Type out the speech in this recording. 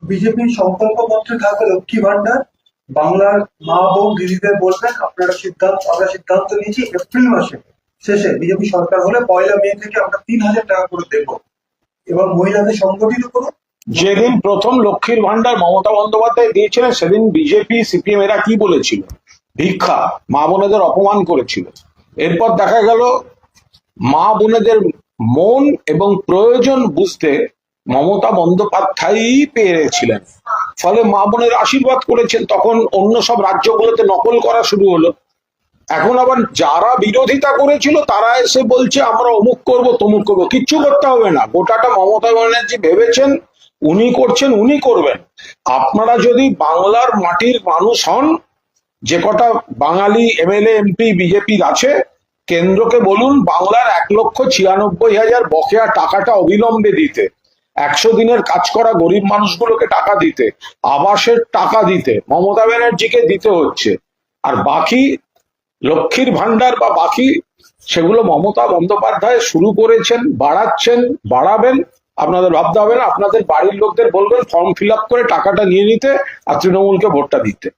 বিজেপির সংকল্প পত্রে থাকবে লক্ষ্মী ভান্ডার। বাংলার মা বোন দিদিদের বলবেন আমরা সিদ্ধান্ত নিয়েছি এপ্রিল মাসে শেষে বিজেপি সরকার হলে 1 মে থেকে আমরা 3,000 টাকা করে দেবো, এবং মহিলাদের সংগঠিত করুন। যেদিন প্রথম লক্ষ্মীর ভান্ডার মমতা বন্দ্যোপাধ্যায় দিয়েছিলেন সেদিন বিজেপি সিপিএম এরা কি বলেছিল? ভিক্ষা, মা বোনেদের অপমান করেছিল। এরপর দেখা গেল মা বোনেদের মন এবং প্রয়োজন বুঝতে মমতা বন্দ্যোপাধ্যায়ই পেরেছিলেন, ফলে মা বোনের আশীর্বাদ করেছেন। তখন অন্য সব রাজ্যগুলোতে নকল করা শুরু হলো। এখন আবার যারা বিরোধিতা করেছিল তারা এসে বলছে আমরা অমুক করব তমুক করব। কিচ্ছু করতে হবে না, গোটাটা মমতা ব্যানার্জি ভেবেছেন উনি করছেন, উনি করবেন। আপনারা যদি বাংলার মাটির মানুষ হন, যে কটা বাঙালি এমএলএ এমপি বিজেপির আছে, কেন্দ্রকে বলুন বাংলার 1,96,000 বকেয়া টাকাটা অবিলম্বে দিতে, 100 দিনের কাজ করা গরিব মানুষগুলোকে টাকা দিতে, আবাসের টাকা দিতে মমতা ব্যানার্জিকে দিতে হচ্ছে। আর বাকি লক্ষ্মীর ভান্ডার বা বাকি সেগুলো মমতা বন্দ্যোপাধ্যায় শুরু করেছেন, বাড়াচ্ছেন, বাড়াবেন। আপনাদের ভাবতে হবে না, আপনাদের বাড়ির লোকদের বলবেন ফর্ম ফিল আপ করে টাকাটা নিয়ে নিতে আর তৃণমূলকে ভোটটা দিতে।